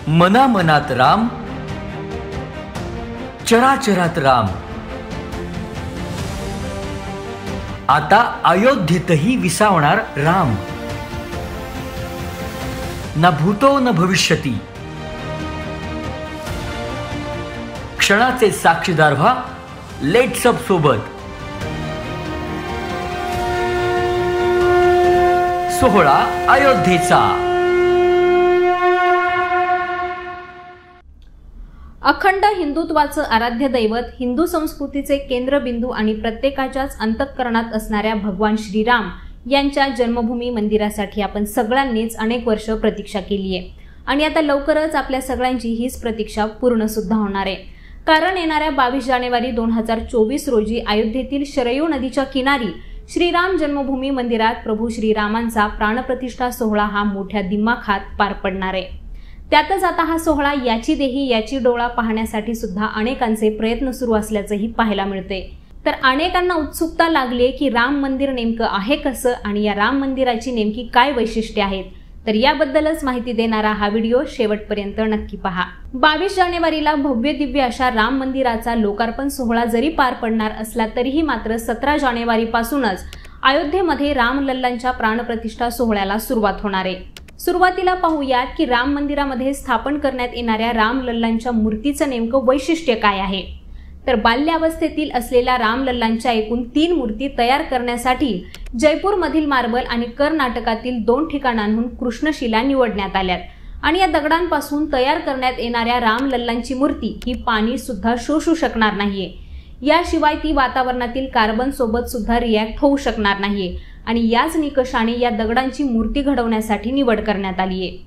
मनामनात राम, चराचरात राम, आता अयोध्येतही विसावणार राम. न भूतो न भविष्यती, क्षणाचे साक्षीदार व्हा. लेट्स अप सोबत. सोहळा अयोध्येचा. अखंड हिंदुत्वाचं आराध्य दैवत, हिंदू संस्कृतीचे केंद्रबिंदू आणि प्रत्येकाच्याच अंतःकरणात असणाऱ्या भगवान श्रीराम यांच्या जन्मभूमी मंदिरासाठी आपण सगळ्यांनीच अनेक वर्ष प्रतीक्षा केली आहे. आणि आता लवकरच आपल्या सगळ्यांची हीच प्रतीक्षा पूर्ण सुद्धा होणार आहे. कारण येणाऱ्या 22 जानेवारी 2024 रोजी अयोध्येतील शरयू नदीच्या किनारी श्रीराम जन्मभूमी मंदिरात प्रभू श्रीरामांचा प्राणप्रतिष्ठा सोहळा हा मोठ्या दिमाखात पार पडणार आहे. त्यातच आता हा सोहळा याची देही याची डोळा पाहण्यासाठी सुद्धा अनेकांचे प्रयत्न सुरू असल्याचंही पाहायला मिळते. तर अनेकांना उत्सुकता लागली की राम मंदिर नेमकं आहे कसं आणि या राम मंदिराची नेमकी काय वैशिष्ट्ये आहेत. तर याबद्दलच माहिती देणारा हा व्हिडिओ शेवटपर्यंत नक्की पहा. 22 जानेवारीला भव्य दिव्य अशा राम मंदिराचा लोकार्पण सोहळा जरी पार पडणार असला तरीही मात्र 17 जानेवारीपासूनच अयोध्येमध्ये रामलल्लांच्या प्राणप्रतिष्ठा सोहळ्याला सुरुवात होणार आहे. सुरुवातीला पाहूयात की राम मंदिरामध्ये स्थापन करण्यात येणाऱ्या रामलल्लांच्या मूर्तीचं नेमकं वैशिष्ट्य काय आहे. तर बाल्यावस्थेतील असलेल्या रामलल्लांच्या एकूण 3 मूर्ती तयार करण्यासाठी जयपूरमधील मार्बल आणि कर्नाटकातील 2 ठिकाणांहून कृष्णशिला निवडण्यात आल्यात. आणि या दगडांपासून तयार करण्यात येणाऱ्या रामलल्लांची मूर्ती ही पाणी सुद्धा शोषू शकणार नाहीये. याशिवाय ती वातावरणातील कार्बन सोबत सुद्धा रिॲक्ट होऊ शकणार नाहीये. आणि याच निकषाने या दगडांची मूर्ती घडवण्यासाठी निवड करण्यात आली आहे.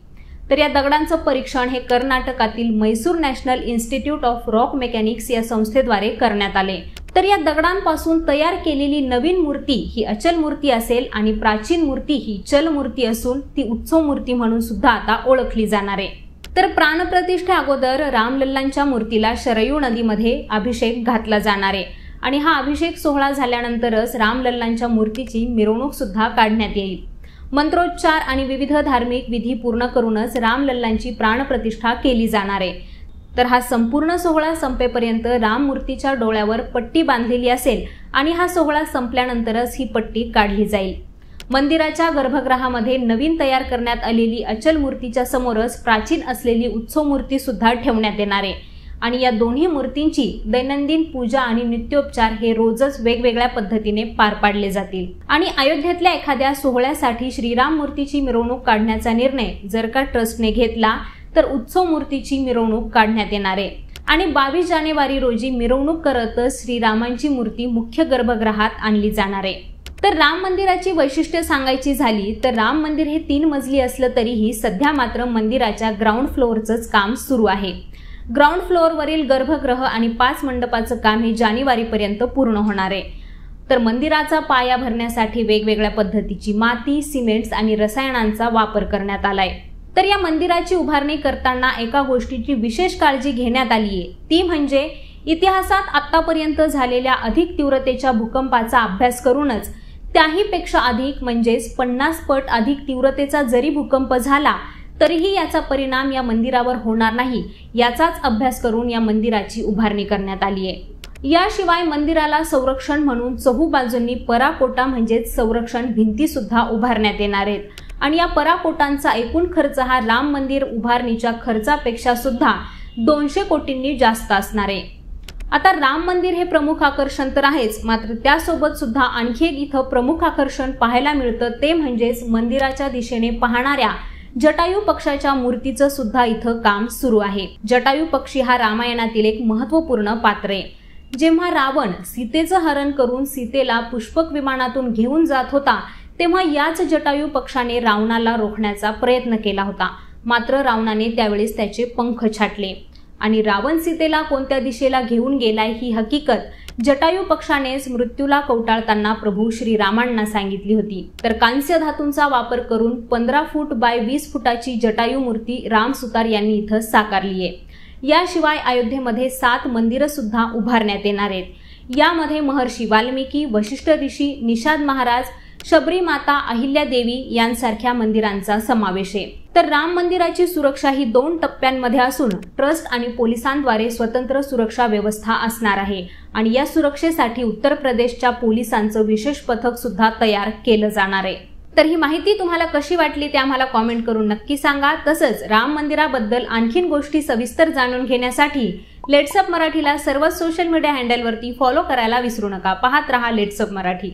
तर या दगडांचं परीक्षण हे कर्नाटकातील Mysore national institute of rock mechanics या संस्थेद्वारे करण्यात आले. तर या दगडांपासून तयार केलेली नवीन मूर्ती ही अचल मूर्ती असेल आणि प्राचीन मूर्ती ही चल मूर्ती असून ती उत्सव मूर्ती म्हणून सुद्धा आता ओळखली जाणार आहे. तर प्राणप्रतिष्ठे अगोदर रामलल्लांच्या मूर्तीला शरयू नदीमध्ये अभिषेक घातला जाणार आहे. आणि हा अभिषेक सोहळा झाल्यानंतरच रामलल्लांच्या मूर्तीची मिरवणूक सुद्धा काढण्यात येईल. मंत्रोच्चार आणि विविध धार्मिक विधी पूर्ण करूनच रामलल्लांची प्राणप्रतिष्ठा केली जाणार आहे. तर हा संपूर्ण सोहळा संपेपर्यंत राम मूर्तीच्या डोळ्यावर पट्टी बांधलेली असेल आणि हा सोहळा संपल्यानंतरच ही पट्टी काढली जाईल. मंदिराच्या गर्भगृहामध्ये नवीन तयार करण्यात आलेली अचल मूर्तीच्या समोरच प्राचीन असलेली उत्सव मूर्ती सुद्धा ठेवण्यात येणार आहे. आणि या दोन्ही मूर्तींची दैनंदिन पूजा आणि नित्योपचार हे रोजच वेगवेगळ्या पद्धतीने पार पाडले जातील. आणि अयोध्येतल्या एखाद्या सोहळ्यासाठी श्रीराम मूर्तीची मिरवणूक काढण्याचा निर्णय जर का ट्रस्टने घेतला तर उत्सव मूर्तीची मिरवणूक काढण्यात येणार आहे. आणि 22 जानेवारी रोजी मिरवणूक करतच श्रीरामांची मूर्ती मुख्य गर्भगृहात आणली जाणार आहे. तर राम मंदिराची वैशिष्ट्ये सांगायची झाली तर राम मंदिर हे 3 मजली असलं तरीही सध्या मात्र मंदिराच्या ग्राउंड फ्लोअरचंच काम सुरू आहे. ग्राउंड फ्लोअरवरील गर्भगृह आणि 5 मंडपाचं काम हे जानेवारीपर्यंत पूर्ण होणार आहे. तर मंदिराचा पाया भरण्यासाठी वेगवेगळ्या पद्धतीची माती, सिमेंट्स आणि रसायनांचा वापर करण्यात आलाय. तर या मंदिराची उभारणी करताना एका गोष्टीची विशेष काळजी घेण्यात आली आहे. ती म्हणजे इतिहासात आतापर्यंत झालेल्या अधिक तीव्रतेच्या भूकंपाचा अभ्यास करूनच त्याहीपेक्षा अधिक म्हणजेच 50 पट अधिक तीव्रतेचा जरी भूकंप झाला तरीही याचा परिणाम या मंदिरावर होणार नाही याचाच अभ्यास करून या मंदिराची उभारणी करण्यात आली आहे. याशिवाय मंदिराला संरक्षण म्हणून चहूबाजूंनी पराकोटा म्हणजेच संरक्षण भिंती सुद्धा उभारण्यात येणार आहेत. आणि या पराकोटांचा एकूण खर्च हा राम मंदिर उभारणीच्या खर्चापेक्षा सुद्धा 200 कोटींनी जास्त असणार आहे. आता राम मंदिर हे प्रमुख आकर्षण तर आहेच, मात्र त्यासोबत सुद्धा आणखी एक इथं प्रमुख आकर्षण पाहायला मिळतं ते म्हणजेच मंदिराच्या दिशेने पाहणाऱ्या जटायू पक्षाच्या मूर्तीचं सुद्धा इथं काम सुरू आहे. जटायू पक्षी हा रामायणातील एक महत्त्वपूर्ण पात्र आहे. जेव्हा रावण सीतेचं हरण करून सीतेला पुष्पक विमानातून घेऊन जात होता तेव्हा याच जटायू पक्षाने रावणाला रोखण्याचा प्रयत्न केला होता. मात्र रावणाने त्यावेळेस त्याचे पंख छाटले आणि रावण सीतेला कोणत्या दिशेला घेऊन गेलाय ही हकीकत जटायू पक्षानेच मृत्यूला कवटाळताना प्रभू श्रीरामांना सांगितली होती. तर कांस्य धातूंचा वापर करून 15 फूट बाय 20 फुटाची जटायू मूर्ती राम सुतार यांनी इथं साकारली आहे. याशिवाय अयोध्येमध्ये 7 मंदिरं सुद्धा उभारण्यात येणार आहेत. यामध्ये महर्षी वाल्मिकी, वशिष्ठ ऋषी, निषाद महाराज, शबरी माता, अहिल्यादेवी यांसारख्या मंदिरांचा समावेश आहे। तर राम मंदिराची सुरक्षा ही 2 टप्प्यांमध्ये असून ट्रस्ट आणि पोलिसांद्वारे स्वतंत्र सुरक्षा व्यवस्था असणार आहे आणि या सुरक्षेसाठी उत्तर प्रदेशच्या पोलिसांचं विशेष पथक सुद्धा तयार केलं जाणार आहे। तर ही माहिती तुम्हाला कशी वाटली ते आम्हाला कॉमेंट करून नक्की सांगा। तसंच राम मंदिराबद्दल आणखीन गोष्टी सविस्तर जाणून घेण्यासाठी लेट्स अप मराठीला सर्व सोशल मीडिया हँडलवरती फॉलो करायला विसरू नका। पाहत रहा लेट्स अप मराठी।